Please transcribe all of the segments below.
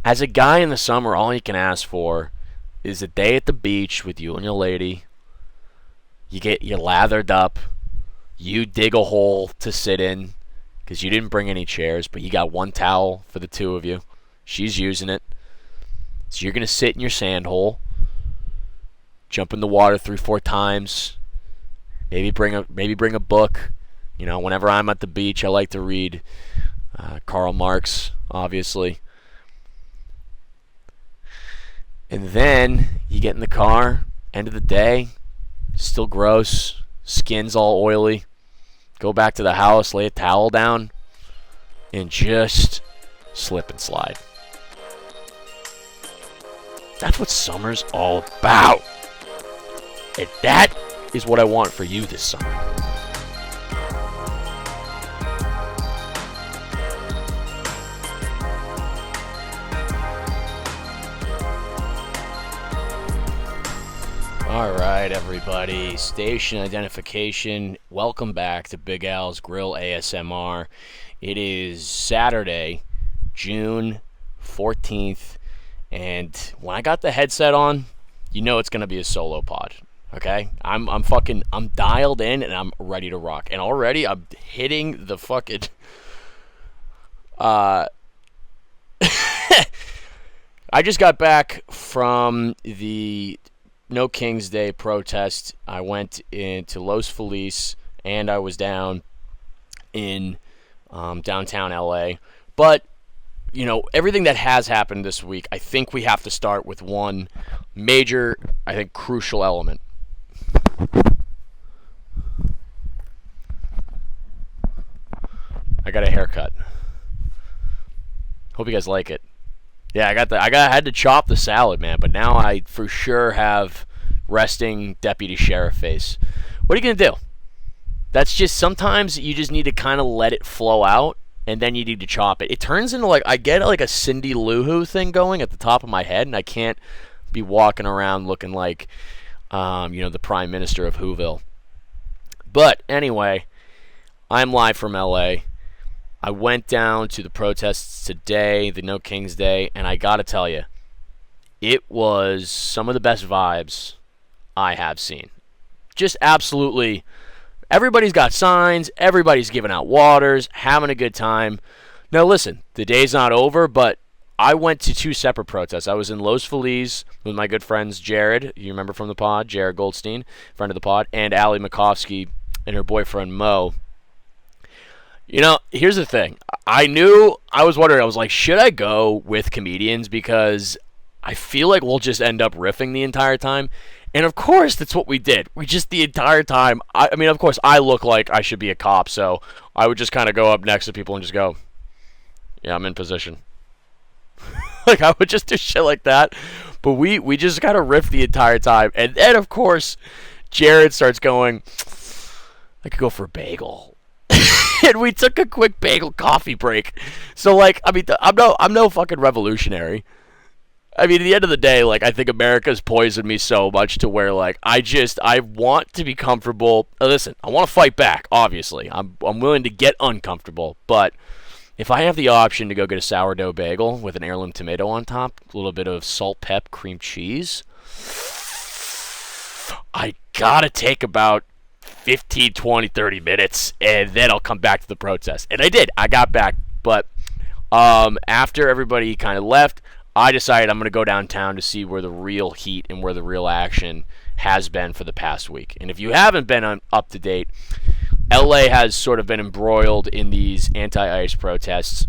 As a guy in the summer, all you can ask for is a day at the beach with you and your lady. You lathered up. You dig a hole to sit in because you didn't bring any chairs, but you got one towel for the two of you. She's using it. So you're going to sit in your sand hole, jump in the water 3-4 times, maybe bring a book. You know, whenever I'm at the beach, I like to read Karl Marx, obviously. And then you get in the car, end of the day, still gross, skin's all oily. Go back to the house, lay a towel down, and just slip and slide. That's what summer's all about. And that is what I want for you this summer. All right, everybody. Station identification. Welcome back to Big Al's Grill ASMR. It is Saturday, June 14th. And when I got the headset on, you know it's going to be a solo pod. Okay? I'm dialed in and I'm ready to rock. And already I'm hitting the fucking I just got back from the No King's Day protest. I went into Los Feliz and I was down in downtown LA. But you know, everything that has happened this week, I think we have to start with one major, I think, crucial element. I got a haircut. Hope you guys like it. Yeah, I had to chop the salad, man, but now I for sure have resting deputy sheriff face. What are you gonna do? That's just, sometimes you just need to kind of let it flow out. And then you need to chop it. It turns into I get like a Cindy Lou Who thing going at the top of my head, and I can't be walking around looking like, the Prime Minister of Whoville. But anyway, I'm live from LA. I went down to the protests today, the No King's Day, and I gotta tell you, it was some of the best vibes I have seen. Just absolutely. Everybody's got signs, everybody's giving out waters, having a good time. Now listen, the day's not over, but I went to two separate protests. I was in Los Feliz with my good friends Jared, you remember from the pod, Jared Goldstein, friend of the pod, and Allie Makovsky and her boyfriend Mo. You know, here's the thing. I was wondering, I was like, should I go with comedians? Because I feel like we'll just end up riffing the entire time. And of course, that's what we did. We just, the entire time, I mean, of course, I look like I should be a cop, so I would just kind of go up next to people and just go, yeah, I'm in position. Like, I would just do shit like that. But we just kind of riff the entire time. And then, of course, Jared starts going, I could go for a bagel. And we took a quick bagel coffee break. So, like, I mean, I'm no fucking revolutionary. I mean, at the end of the day, like, I think America's poisoned me so much to where, like, I want to be comfortable. Listen, I want to fight back, obviously. I'm willing to get uncomfortable. But if I have the option to go get a sourdough bagel with an heirloom tomato on top, a little bit of salt, pep, cream cheese, I gotta take about 15, 20, 30 minutes, and then I'll come back to the protest. And I did. I got back. But after everybody kind of left, I decided I'm going to go downtown to see where the real heat and where the real action has been for the past week. And if you haven't been up to date, LA has sort of been embroiled in these anti-ICE protests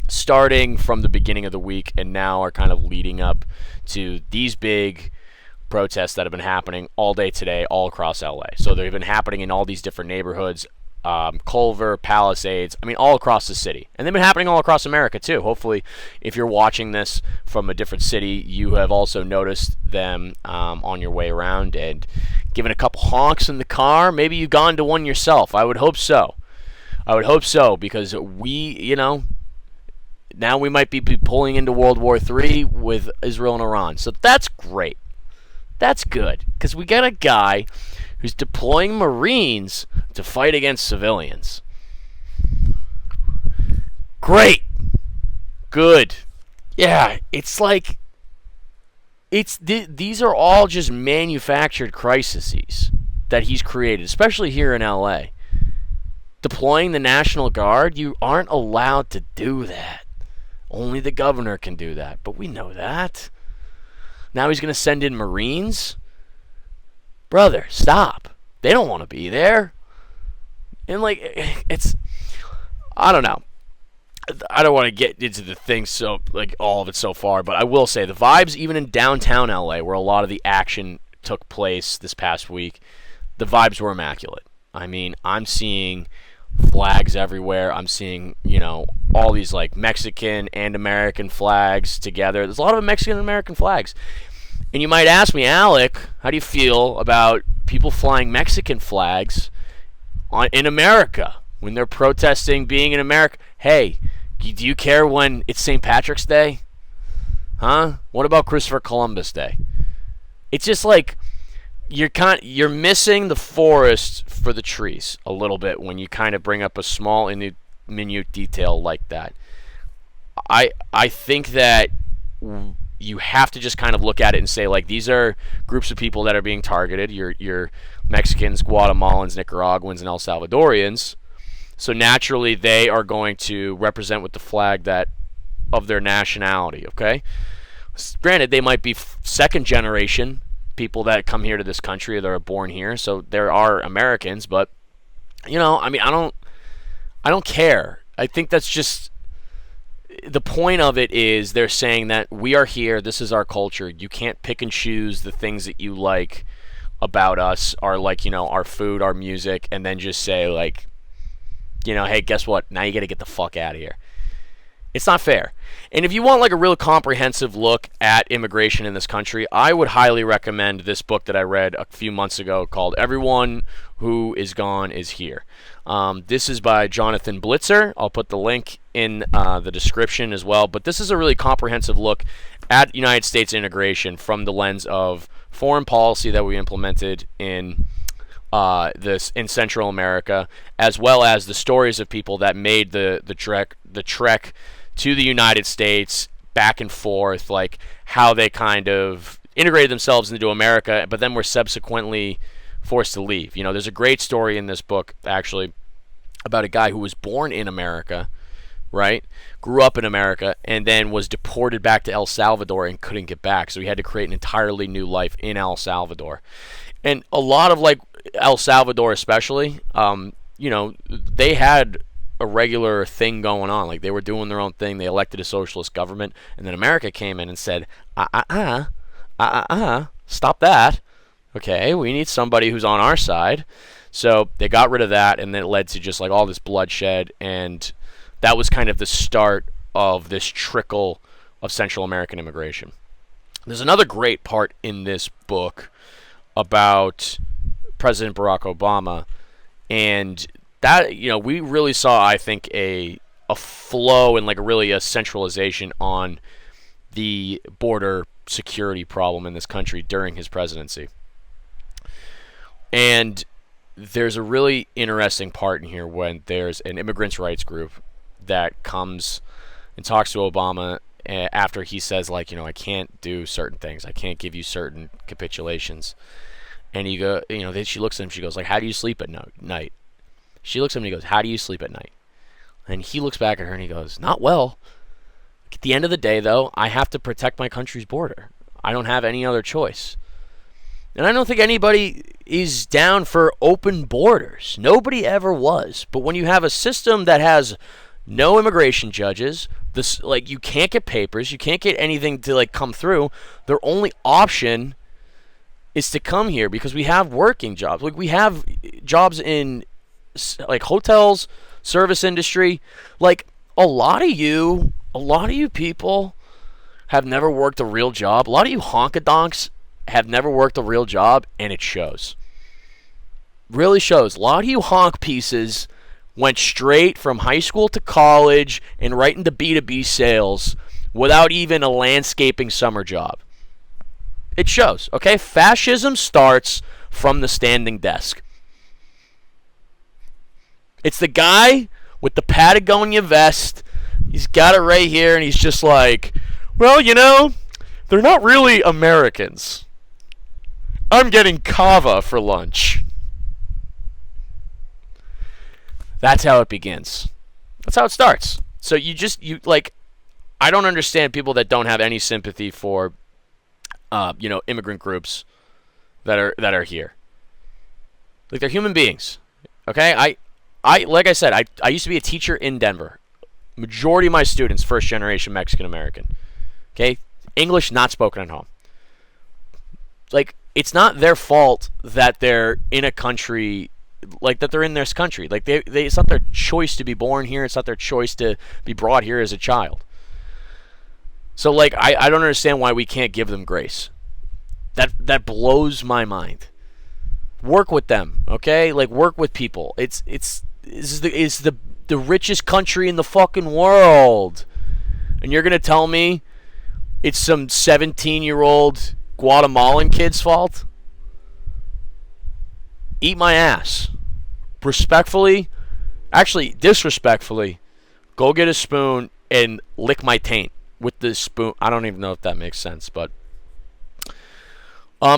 starting from the beginning of the week and now are kind of leading up to these big protests that have been happening all day today all across LA. So they've been happening in all these different neighborhoods. Culver, Palisades, I mean, all across the city. And they've been happening all across America, too. Hopefully, if you're watching this from a different city, you have also noticed them on your way around and given a couple honks in the car. Maybe you've gone to one yourself. I would hope so. Because now we might be pulling into World War III with Israel and Iran. So that's great. That's good. Because we got a guy who's deploying Marines to fight against civilians. Great. Good. Yeah, it's like these are all just manufactured crises that he's created, especially here in LA. Deploying the National Guard, you aren't allowed to do that. Only the governor can do that, but we know that. Now he's going to send in Marines? Brother, stop. They don't want to be there. And like, it's, I don't know. I don't want to get into the thing so like all of it so far, but I will say the vibes even in downtown LA where a lot of the action took place this past week, the vibes were immaculate. I mean, I'm seeing flags everywhere. I'm seeing, all these like Mexican and American flags together. There's a lot of Mexican and American flags. And you might ask me, Alec, how do you feel about people flying Mexican flags in America when they're protesting being in America? Hey, do you care when it's St. Patrick's Day? Huh? What about Christopher Columbus Day? It's just like you're missing the forest for the trees a little bit when you kind of bring up a small and minute detail like that. I think that you have to just kind of look at it and say, like, these are groups of people that are being targeted. Your Mexicans, Guatemalans, Nicaraguans, and El Salvadorians. So naturally, they are going to represent with the flag that of their nationality. Okay. Granted, they might be second generation people that come here to this country or that are born here. So there are Americans, but I don't care. I think that's just the point of it is they're saying that we are here. This is our culture. You can't pick and choose the things that you like about us, our our food, our music, and then just say like, hey, guess what? Now you got to get the fuck out of here. It's not fair. And if you want like a real comprehensive look at immigration in this country, I would highly recommend this book that I read a few months ago called Everyone Who Is Gone Is Here. This is by Jonathan Blitzer. I'll put the link in the description as well. But this is a really comprehensive look at United States integration from the lens of foreign policy that we implemented in in Central America, as well as the stories of people that made the trek to the United States back and forth, like how they kind of integrated themselves into America, but then were subsequently forced to leave. There's a great story in this book actually about a guy who was born in America, right? Grew up in America, and then was deported back to El Salvador and couldn't get back. So he had to create an entirely new life in El Salvador. And a lot of like El Salvador especially, they had a regular thing going on. Like they were doing their own thing. They elected a socialist government, and then America came in and said, stop that. Okay, we need somebody who's on our side. So they got rid of that, and then it led to just like all this bloodshed, and that was kind of the start of this trickle of Central American immigration. There's another great part in this book about President Barack Obama, and that we really saw, I think, a flow and like really a centralization on the border security problem in this country during his presidency. And there's a really interesting part in here when there's an immigrants' rights group that comes and talks to Obama after he says, like, I can't do certain things. I can't give you certain capitulations. And then she looks at him, she goes, like, how do you sleep at night? She looks at him and he goes, how do you sleep at night? And he looks back at her and he goes, not well. At the end of the day, though, I have to protect my country's border. I don't have any other choice. And I don't think anybody is down for open borders. Nobody ever was. But when you have a system that has no immigration judges, you can't get papers, you can't get anything to like come through, their only option is to come here because we have working jobs. Like we have jobs in like hotels, service industry. Like a lot of you people have never worked a real job. A lot of you honkadonks have never worked a real job, and it shows. Really shows. A lot of you honk pieces went straight from high school to college and right into B2B sales without even a landscaping summer job. It shows, okay? Fascism starts from the standing desk. It's the guy with the Patagonia vest. He's got it right here, and he's just like, Well, they're not really Americans. I'm getting kava for lunch. That's how it begins. That's how it starts. So I don't understand people that don't have any sympathy for, immigrant groups that are here. Like, they're human beings. Okay? Like I said, I used to be a teacher in Denver. Majority of my students, first generation Mexican American. Okay? English not spoken at home. Like, it's not their fault that they're in a country, like, that they're in this country. Like, it's not their choice to be born here. It's not their choice to be brought here as a child. So, like, I don't understand why we can't give them grace. That blows my mind. Work with them, okay? Like, work with people. It's the richest country in the fucking world. And you're going to tell me it's some 17-year-old Guatemalan kid's fault? Eat my ass. Respectfully, actually disrespectfully, go get a spoon and lick my taint with the spoon. I don't even know if that makes sense, but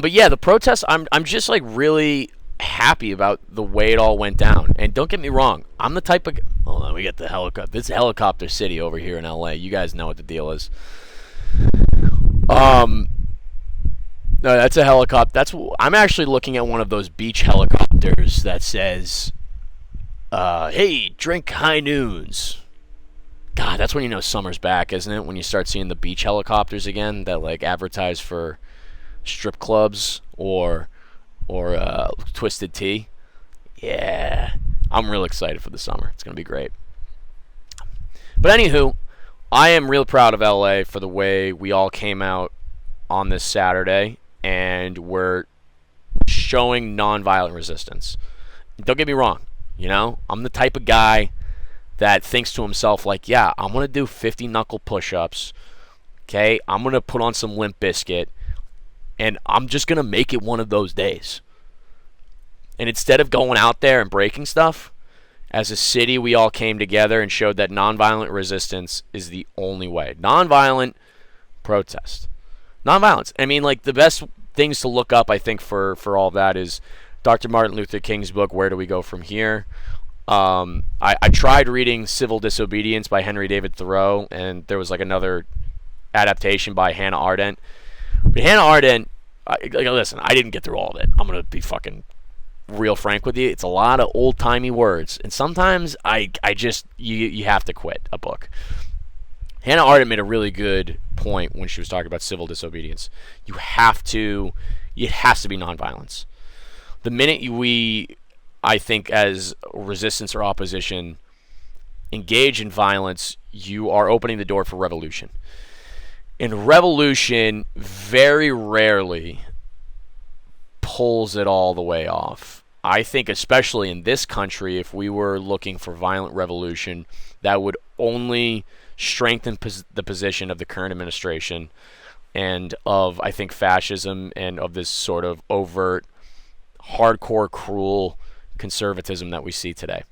yeah, the protests, I'm just like really happy about the way it all went down. And don't get me wrong, I'm the type of, hold on, we got the helicopter. This is helicopter city over here in LA. You guys know what the deal is. No, that's a helicopter. I'm actually looking at one of those beach helicopters that says, hey, drink high noons. God, that's when you know summer's back, isn't it? When you start seeing the beach helicopters again that like advertise for strip clubs or Twisted Tea. Yeah, I'm real excited for the summer. It's going to be great. But anywho, I am real proud of LA for the way we all came out on this Saturday, and we're showing nonviolent resistance. Don't get me wrong, I'm the type of guy that thinks to himself, like, yeah, I'm going to do 50 knuckle push-ups, okay? I'm going to put on some Limp Bizkit, and I'm just going to make it one of those days. And instead of going out there and breaking stuff, as a city, we all came together and showed that nonviolent resistance is the only way. Nonviolent protest. Nonviolence. I mean, like, the best things to look up, I think, for all of that is Dr. Martin Luther King's book, Where Do We Go From Here? I tried reading Civil Disobedience by Henry David Thoreau, and there was, like, another adaptation by Hannah Arendt. But Hannah Arendt, listen, I didn't get through all of it. I'm going to be fucking real frank with you. It's a lot of old-timey words, and sometimes I just, you have to quit a book. Hannah Arendt made a really good point when she was talking about civil disobedience. It has to be nonviolence. The minute we, I think, as resistance or opposition, engage in violence, you are opening the door for revolution. And revolution very rarely pulls it all the way off. I think especially in this country, if we were looking for violent revolution, that would only strengthen the position of the current administration and of, I think, fascism and of this sort of overt, hardcore, cruel conservatism that we see today.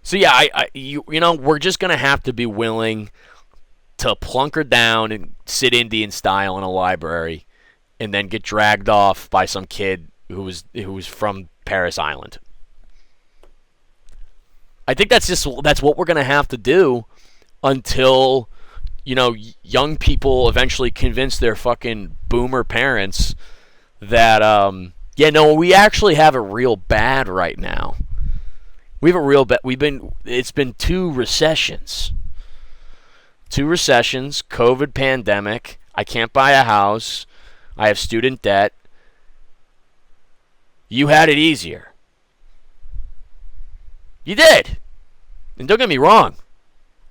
So yeah, we're just going to have to be willing to plunk her down and sit Indian style in a library and then get dragged off by some kid who was from Paris Island. I think that's what we're going to have to do until, young people eventually convince their fucking boomer parents that, we actually have it real bad right now. We have a real bad. It's been two recessions, COVID pandemic. I can't buy a house. I have student debt. You had it easier. You did. And don't get me wrong,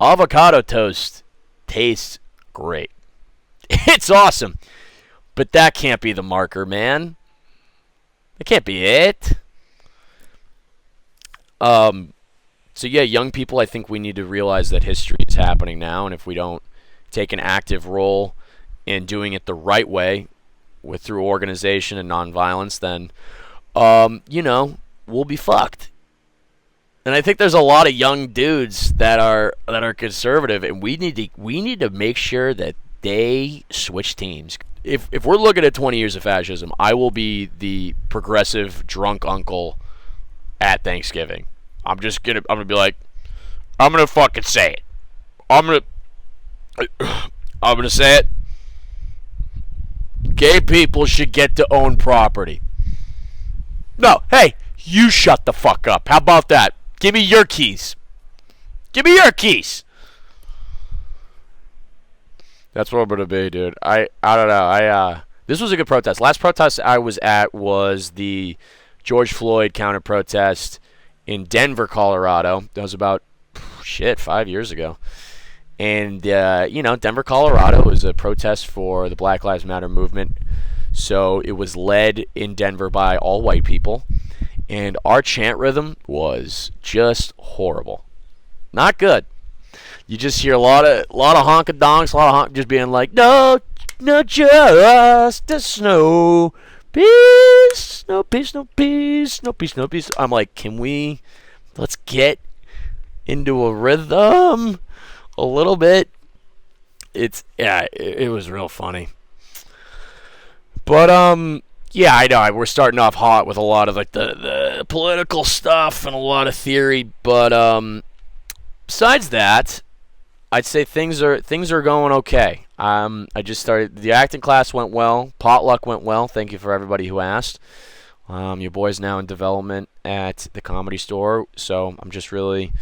avocado toast tastes great. It's awesome. But that can't be the marker, man. That can't be it. So yeah, young people, I think we need to realize that history is happening now, and if we don't take an active role in doing it the right way, through organization and nonviolence, then, we'll be fucked. And I think there's a lot of young dudes that are conservative, and we need to make sure that they switch teams. If we're looking at 20 years of fascism, I will be the progressive drunk uncle at Thanksgiving. I'm gonna be like, I'm gonna fucking say it. I'm gonna say it. Gay people should get to own property. No, hey, you shut the fuck up. How about that? Give me your keys. Give me your keys. That's what I'm gonna be, dude. I don't know. This was a good protest. Last protest I was at was the George Floyd counter protest in Denver, Colorado. That was about 5 years ago. And Denver, Colorado was a protest for the Black Lives Matter movement. So it was led in Denver by all white people. And our chant rhythm was just horrible. Not good. You just hear a lot of honking donks, just being like, no justice, no peace, no peace, no peace, no peace, no peace. I'm like, let's get into a rhythm a little bit. It was real funny. But yeah, I know we're starting off hot with a lot of like the political stuff and a lot of theory, but besides that, I'd say things are going okay. I just started the acting class, went well, potluck went well. Thank you for everybody who asked. Your boy's now in development at the Comedy Store, so I'm just really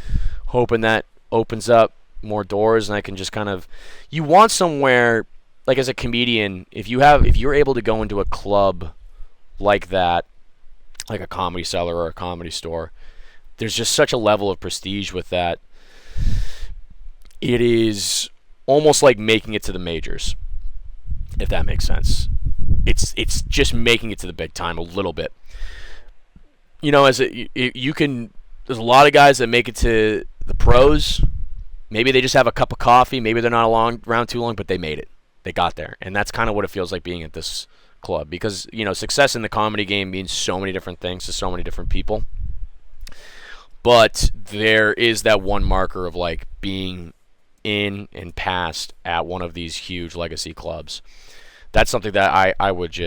hoping that opens up more doors and I can just kind of. You want somewhere. Like as a comedian, if you're able to go into a club like that, like a Comedy Cellar or a Comedy Store, there's just such a level of prestige with that. It is almost like making it to the majors, if that makes sense. It's just making it to the big time a little bit. There's a lot of guys that make it to the pros. Maybe they just have a cup of coffee. Maybe they're not around too long, but they made it. They got there, and that's kind of what it feels like being at this club because, success in the comedy game means so many different things to so many different people. But there is that one marker of like being in and past at one of these huge legacy clubs. That's something that I would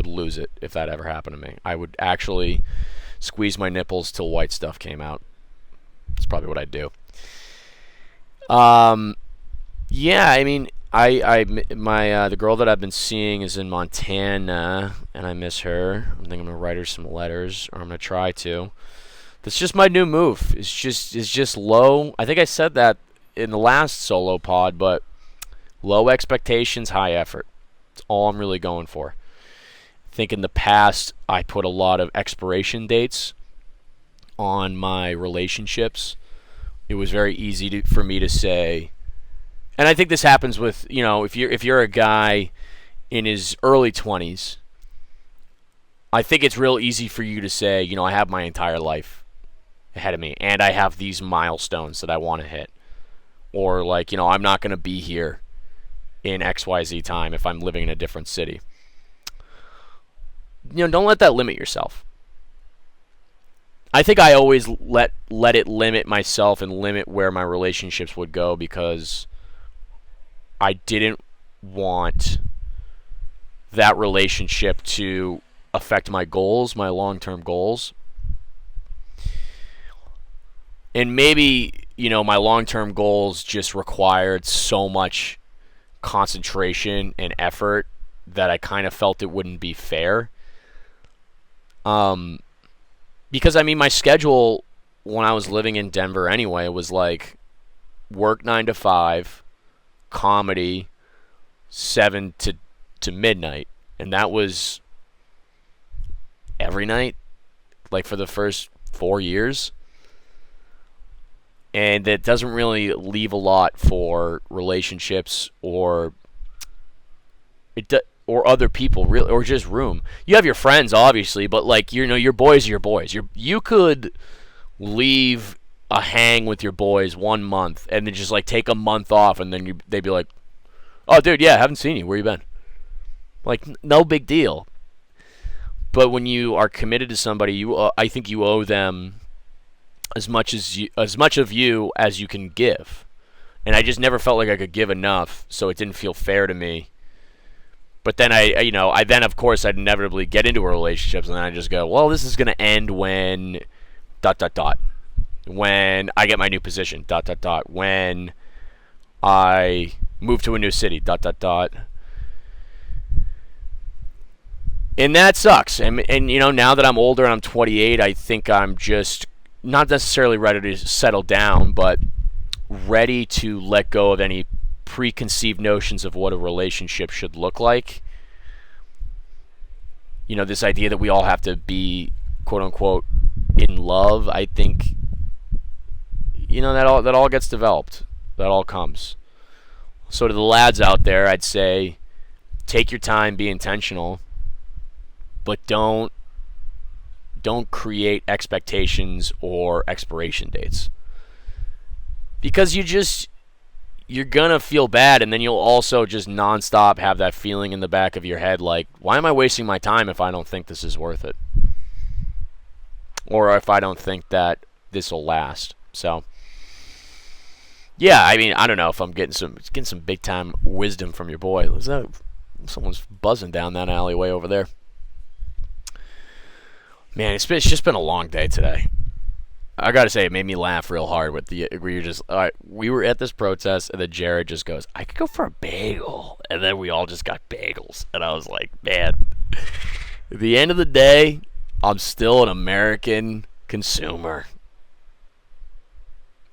lose it if that ever happened to me. I would actually squeeze my nipples till white stuff came out. That's probably what I'd do. Yeah, I mean, the girl that I've been seeing is in Montana, and I miss her. I think I'm gonna write her some letters, or I'm gonna try to. That's just my new move. It's just low. I think I said that in the last solo pod, but low expectations, high effort. That's all I'm really going for. I think in the past I put a lot of expiration dates on my relationships. It was very easy for me to say. And I think this happens with, if you're a guy in his early 20s, I think it's real easy for you to say, I have my entire life ahead of me, and I have these milestones that I want to hit. Or, like, I'm not going to be here in XYZ time if I'm living in a different city. Don't let that limit yourself. I think I always let it limit myself and limit where my relationships would go because I didn't want that relationship to affect my goals, my long-term goals. And maybe, my long-term goals just required so much concentration and effort that I kind of felt it wouldn't be fair. Because, my schedule when I was living in Denver anyway was like work 9 to 5, comedy 7 to midnight, and that was every night, like for the first 4 years. And that doesn't really leave a lot for relationships or other people, really, or just room. You have your friends, obviously, but like your boys are your boys. You could leave a hang with your boys 1 month and then just like take a month off, and then they'd be like, "Oh, dude, yeah, haven't seen you. Where you been?" Like, no big deal. But when you are committed to somebody, I think you owe them as much of you as you can give. And I just never felt like I could give enough, so it didn't feel fair to me. But then I then of course I'd inevitably get into a relationship, and then I just go, well, this is gonna end when dot dot dot, when I get my new position dot dot dot, when I move to a new city dot dot dot. And that sucks. And now that I'm older and I'm 28, I think I'm just not necessarily ready to settle down, but ready to let go of any preconceived notions of what a relationship should look like. This idea that we all have to be, quote unquote, in love. I think, that all gets developed. That all comes. So to the lads out there, I'd say, take your time, be intentional, but don't create expectations or expiration dates. Because you're gonna feel bad, and then you'll also just nonstop have that feeling in the back of your head like, why am I wasting my time if I don't think this is worth it? Or if I don't think that this will last. So, yeah, I mean, I don't know if I'm getting some big time wisdom from your boy. Is that someone's buzzing down that alleyway over there? Man, it's just been a long day today. I gotta say, it made me laugh real hard with where you're just, all right, we were at this protest, and then Jared just goes, I could go for a bagel. And then we all just got bagels. And I was like, man, at the end of the day, I'm still an American consumer.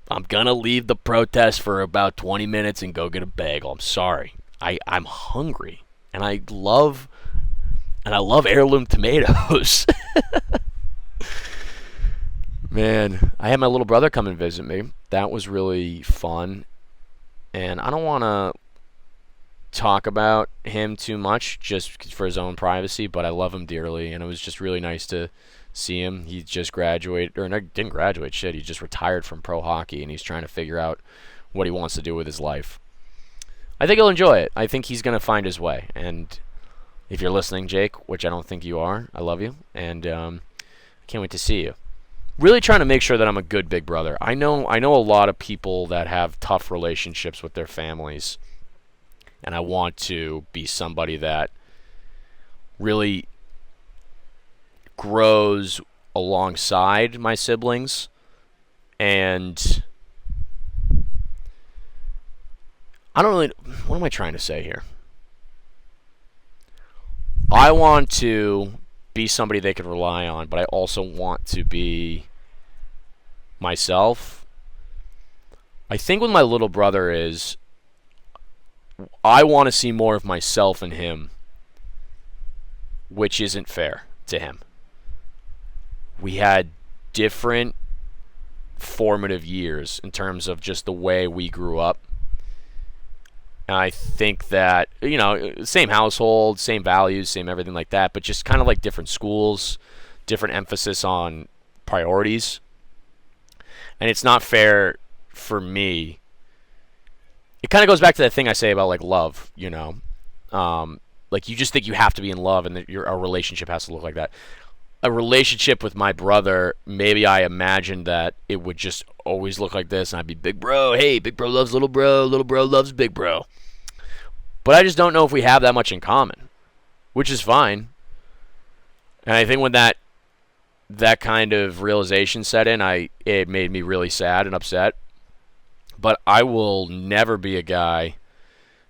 I'm gonna leave the protest for about 20 minutes and go get a bagel. I'm sorry. I'm hungry. And I love heirloom tomatoes. Man, I had my little brother come and visit me. That was really fun. And I don't want to talk about him too much just for his own privacy, but I love him dearly, and it was just really nice to see him. He just graduated, or no, didn't graduate, shit. He just retired from pro hockey, and he's trying to figure out what he wants to do with his life. I think he'll enjoy it. I think he's going to find his way. And if you're listening, Jake, which I don't think you are, I love you, and I can't wait to see you. Really trying to make sure that I'm a good big brother. I know a lot of people that have tough relationships with their families, and I want to be somebody that really grows alongside my siblings, and what am I trying to say here? I want to be somebody they can rely on, but I also want to be myself. I think with my little brother is I want to see more of myself in him, which isn't fair to him. We had different formative years in terms of just the way we grew up. And I think that, same household, same values, same everything like that, but just kind of like different schools, different emphasis on priorities. And it's not fair for me. It kind of goes back to that thing I say about, like, love, like, you just think you have to be in love and that a relationship has to look like that. A relationship with my brother, maybe I imagined that it would just always look like this, and I'd be big bro. Hey, big bro loves little bro loves big bro. But I just don't know if we have that much in common, which is fine. And I think when that kind of realization set in, it made me really sad and upset. But I will never be a guy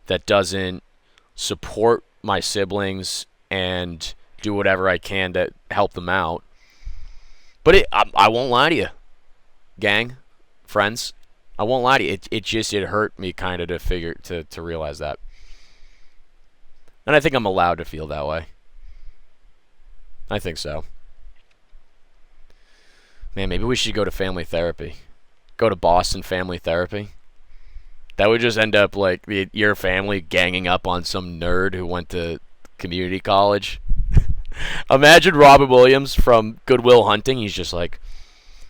that doesn't support my siblings and do whatever I can to help them out. But I won't lie to you, gang, friends. I won't lie to you. It hurt me kind of to realize that. And I think I'm allowed to feel that way. I think so. Man, maybe we should go to family therapy. Go to Boston family therapy. That would just end up like your family ganging up on some nerd who went to community college. Imagine Robin Williams from Good Will Hunting. He's just like,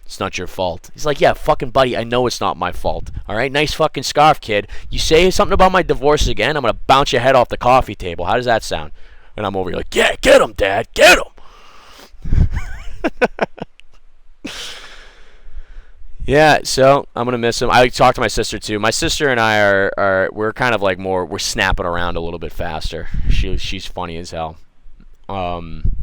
it's not your fault. He's like, yeah, fucking buddy, I know it's not my fault. All right, nice fucking scarf, kid. You say something about my divorce again, I'm going to bounce your head off the coffee table. How does that sound? And I'm over here like, yeah, get him, Dad, get him. Yeah, so I'm gonna miss him. I talked to my sister too. My sister and I we're kind of like we're snapping around a little bit faster. She's funny as hell. And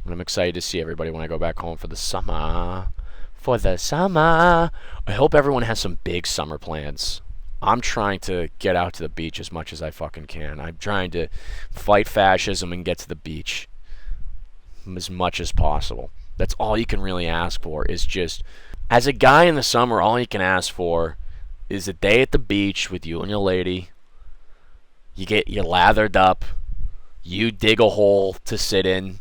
I'm excited to see everybody when I go back home for the summer. For the summer. I hope everyone has some big summer plans. I'm trying to get out to the beach as much as I fucking can. I'm trying to fight fascism and get to the beach as much as possible. That's all you can really ask for is just, as a guy in the summer, all you can ask for is a day at the beach with you and your lady. You lathered up. You dig a hole to sit in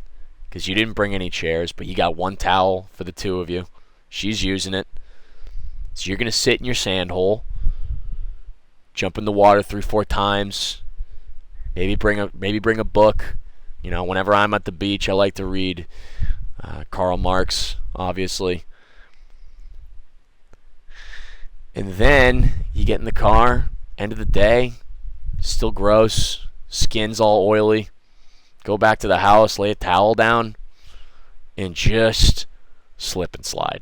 because you didn't bring any chairs, but you got one towel for the two of you. She's using it. So you're going to sit in your sand hole, jump in the water 3-4 times, maybe bring a book. You know, whenever I'm at the beach, I like to read Karl Marx, obviously. And then you get in the car, end of the day, still gross, skin's all oily. Go back to the house, lay a towel down, and just slip and slide.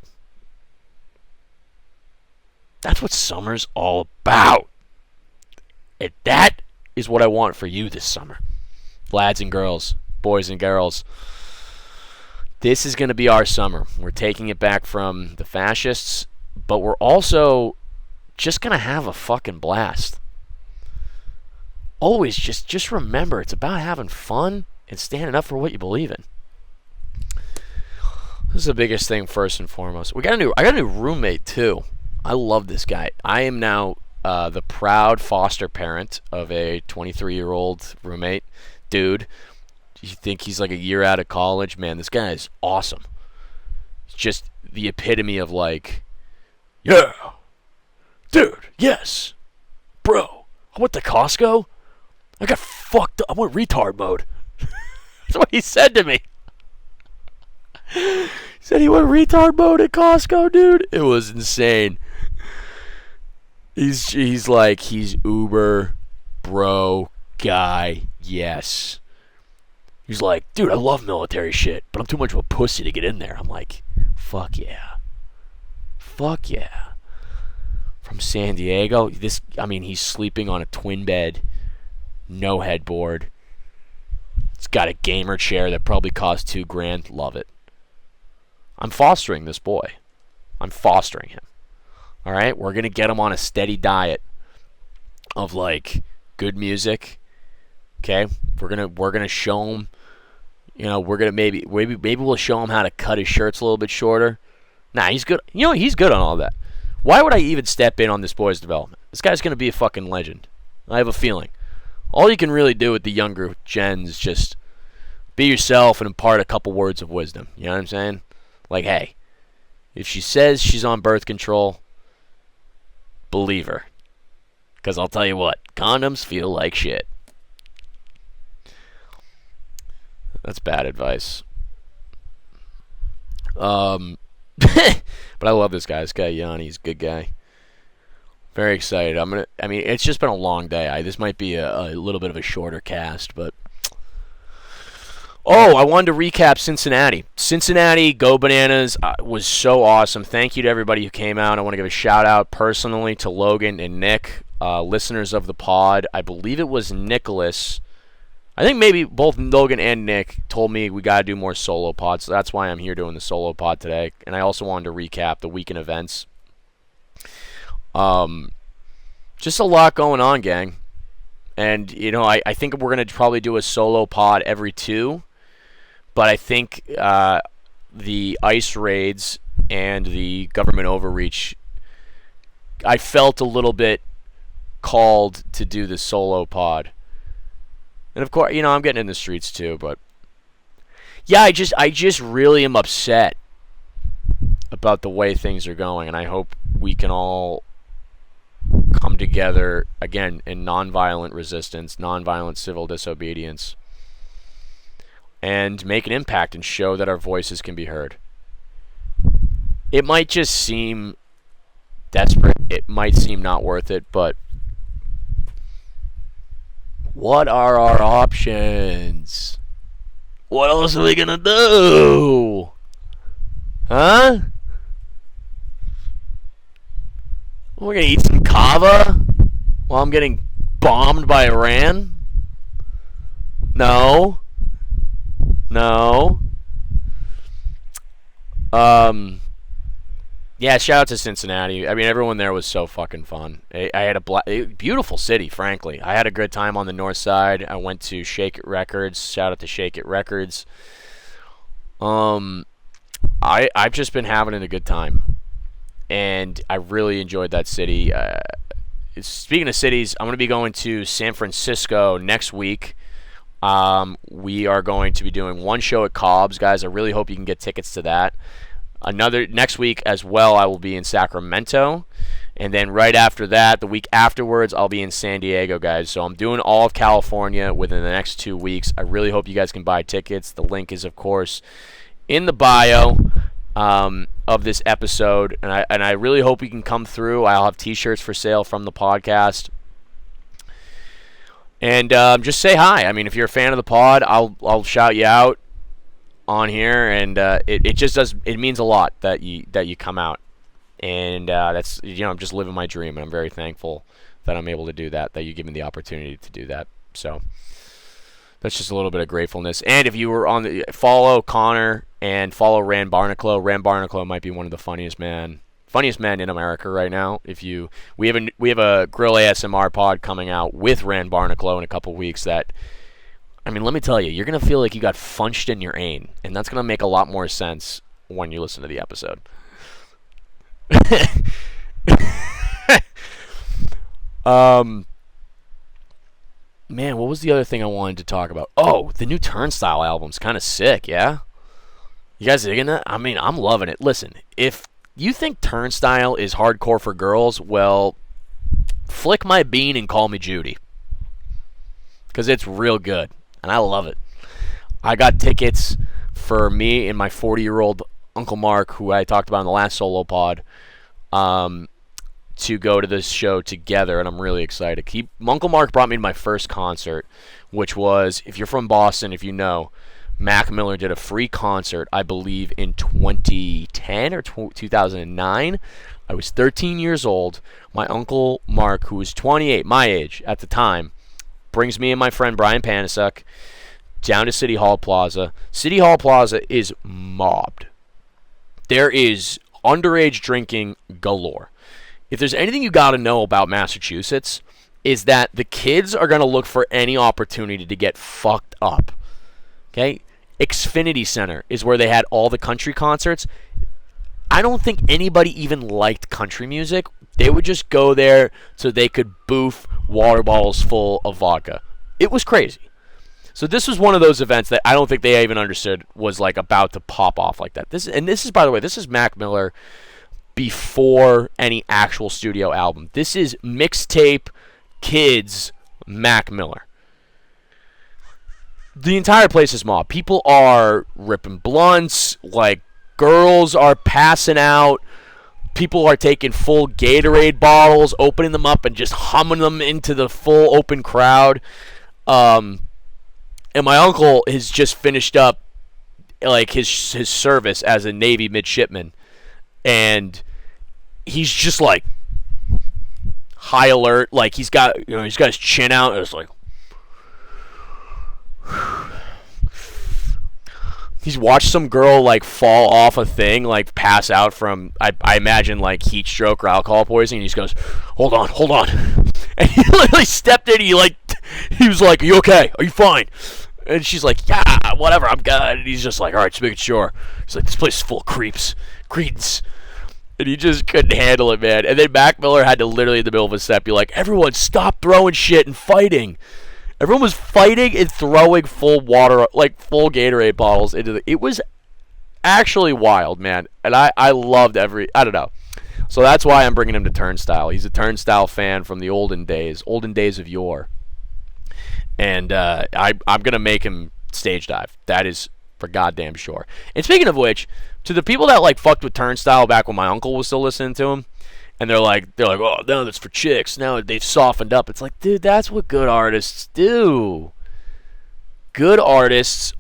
That's what summer's all about. And that is what I want for you this summer. Lads and girls, boys and girls. This is going to be our summer. We're taking it back from the fascists, but we're also just going to have a fucking blast. Always just remember, it's about having fun and standing up for what you believe in. This is the biggest thing first and foremost. I got a new roommate too. I love this guy. I am now the proud foster parent of a 23-year-old roommate. Dude, you think he's like a year out of college? Man, this guy is awesome. He's just the epitome of like, yeah, dude, yes, bro, I went to Costco. I got fucked up. I went retard mode. That's what he said to me. He said he went retard mode at Costco, dude. It was insane. He's Uber, bro, guy, yes. He's like, dude, I love military shit, but I'm too much of a pussy to get in there. I'm like, fuck yeah. Fuck yeah. From San Diego, he's sleeping on a twin bed, no headboard. It's got a gamer chair that probably cost $2,000. Love it. I'm fostering this boy. I'm fostering him. All right, we're gonna get him on a steady diet of like good music. Okay, we're gonna show him. You know, we're gonna maybe we'll show him how to cut his shirts a little bit shorter. Nah, he's good. You know, he's good on all that. Why would I even step in on this boy's development? This guy's gonna be a fucking legend. I have a feeling. All you can really do with the younger gens is just be yourself and impart a couple words of wisdom. You know what I'm saying? Like, hey, if she says she's on birth control, believe her. Because I'll tell you what, condoms feel like shit. That's bad advice. But I love this guy. This guy, Yanni, he's a good guy. Very excited. It's just been a long day. This might be a little bit of a shorter cast, but... Oh, I wanted to recap Cincinnati. Cincinnati, go bananas, was so awesome. Thank you to everybody who came out. I want to give a shout-out personally to Logan and Nick, listeners of the pod. I believe it was Nicholas. I think maybe both Logan and Nick told me we got to do more solo pods, so that's why I'm here doing the solo pod today. And I also wanted to recap the weekend events. Just a lot going on, gang. And, you know, I think we're going to probably do a solo pod every 2. But I think the ICE raids and the government overreach, I felt a little bit called to do the solo pod. And of course, you know, I'm getting in the streets too, but yeah, I just really am upset about the way things are going, and I hope we can all come together again in nonviolent resistance, nonviolent civil disobedience, and make an impact and show that our voices can be heard. It might just seem desperate. It might seem not worth it, but what are our options? What else are we gonna do? Huh? We're going to eat some kava while I'm getting bombed by Iran? No. Yeah, shout out to Cincinnati. I mean, everyone there was so fucking fun. I had a beautiful city, frankly. I had a good time on the north side. I went to Shake It Records. Shout out to Shake It Records. I've just been having a good time, and I really enjoyed that city. Speaking of cities, I'm going to be going to San Francisco next week. We are going to be doing one show at Cobb's, guys. I really hope you can get tickets to that. Another next week as well, I will be in Sacramento. And then right after that, the week afterwards, I'll be in San Diego, guys. So I'm doing all of California within the next 2 weeks. I really hope you guys can buy tickets. The link is, of course, in the bio of this episode. And I really hope you can come through. I'll have T-shirts for sale from the podcast. And just say hi. I mean, if you're a fan of the pod, I'll shout you out on here, and it just does. It means a lot that you come out, and that's, I'm just living my dream, and I'm very thankful that I'm able to do that. That you give me the opportunity to do that. So that's just a little bit of gratefulness. And if you were follow Connor and follow Rand Barnacle. Rand Barnacle might be one of the funniest men in America right now. We have a Grill ASMR pod coming out with Rand Barnacle in a couple weeks that. I mean, let me tell you, you're going to feel like you got funched in your ain, and that's going to make a lot more sense when you listen to the episode. Man, what was the other thing I wanted to talk about? Oh, the new Turnstile album's kind of sick, yeah? You guys digging that? I mean, I'm loving it. Listen, if you think Turnstile is hardcore for girls, well, flick my bean and call me Judy. Because it's real good. And I love it. I got tickets for me and my 40-year-old Uncle Mark, who I talked about in the last solo pod, to go to this show together, and I'm really excited. Uncle Mark brought me to my first concert, which was, if you're from Boston, if you know, Mac Miller did a free concert, I believe, in 2010 or 2009. I was 13 years old. My Uncle Mark, who was 28, my age at the time, brings me and my friend Brian Panasuk down to City Hall Plaza. City Hall Plaza is mobbed. There is underage drinking galore. If there's anything you got to know about Massachusetts, is that the kids are going to look for any opportunity to get fucked up. Okay? Xfinity Center is where they had all the country concerts. I don't think anybody even liked country music. They would just go there so they could boof water bottles full of vodka. It was crazy. So this was one of those events that I don't think they even understood was like about to pop off like that. This is, by the way, this is Mac Miller before any actual studio album. This is mixtape kids Mac Miller. The entire place is mobbed. People are ripping blunts, like girls are passing out. People are taking full Gatorade bottles, opening them up, and just humming them into the full open crowd. And my uncle has just finished up like his service as a Navy midshipman, and he's just like high alert. Like he's got his chin out, and it's like he's watched some girl like fall off a thing, like pass out from I imagine like heat stroke or alcohol poisoning. And he just goes, hold on, and he literally stepped in. He was like, "Are you okay? Are you fine?" And she's like, "Yeah, whatever, I'm good." And he's just like, "All right, just making sure." He's like, "This place is full of creeps, creeds," and he just couldn't handle it, man. And then Mac Miller had to literally in the middle of a set be like, "Everyone, stop throwing shit and fighting." Everyone was fighting and throwing full water, like full Gatorade bottles into it was actually wild, man. And I loved I don't know. So that's why I'm bringing him to Turnstile. He's a Turnstile fan from the olden days of yore. And I'm going to make him stage dive. That is for goddamn sure. And speaking of which, to the people that like fucked with Turnstile back when my uncle was still listening to him, and they're like, "Oh, no, that's for chicks. Now they've softened up." It's like, dude, that's what good artists do. Good artists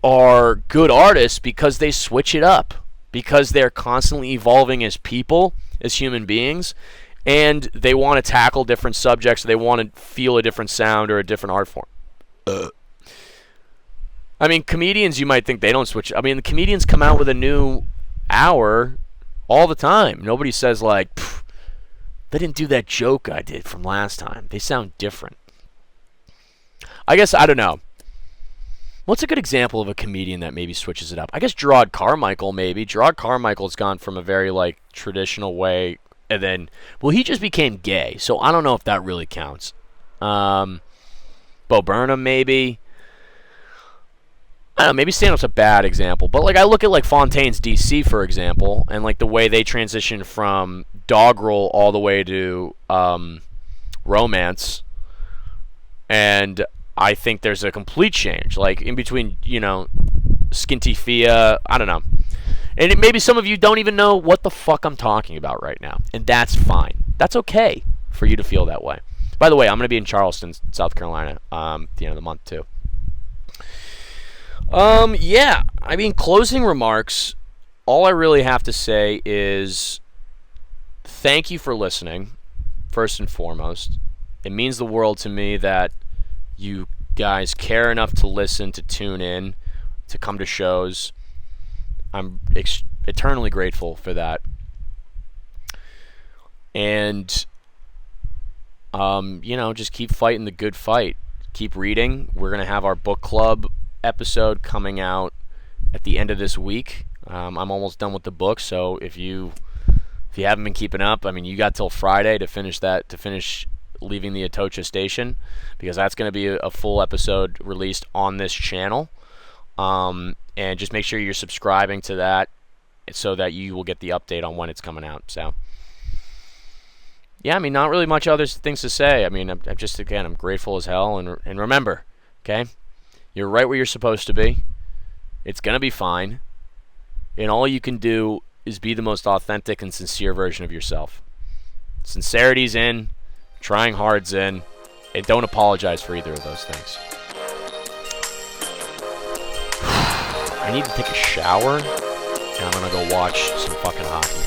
are good artists because they switch it up, because they're constantly evolving as people, as human beings, and they want to tackle different subjects. They want to feel a different sound or a different art form. I mean, comedians, you might think they don't switch. I mean, the comedians come out with a new hour all the time. Nobody says, like, they didn't do that joke I did from last time. They sound different. I guess, I don't know. What's a good example of a comedian that maybe switches it up? I guess Gerard Carmichael, maybe. Gerard Carmichael's gone from a very, like, traditional way, and then, well, he just became gay, so I don't know if that really counts. Bo Burnham, maybe. I don't know, maybe stand-up's a bad example, but, like, I look at, like, Fontaine's DC, for example, and, like, the way they transitioned from doggerel all the way to romance, and I think there's a complete change, like, in between, you know, Skinty Fia, I don't know. And maybe some of you don't even know what the fuck I'm talking about right now, and that's fine. That's okay for you to feel that way. By the way, I'm going to be in Charleston, South Carolina, at the end of the month, too. Yeah, I mean, closing remarks, all I really have to say is thank you for listening, first and foremost. It means the world to me that you guys care enough to listen, to tune in, to come to shows. I'm eternally grateful for that. And, you know, just keep fighting the good fight. Keep reading. We're going to have our book club episode coming out at the end of this week. I'm almost done with the book, so if you haven't been keeping up, I mean, you got till Friday to finish leaving the Atocha station, because that's going to be a full episode released on this channel. And just make sure you're subscribing to that so that you will get the update on when it's coming out. So, yeah, I mean, not really much other things to say. I mean, I'm grateful as hell. And remember, okay, you're right where you're supposed to be. It's going to be fine. And all you can do is be the most authentic and sincere version of yourself. Sincerity's in. Trying hard's in. And don't apologize for either of those things. I need to take a shower, and I'm going to go watch some fucking hockey.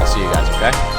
I'll see you guys, okay?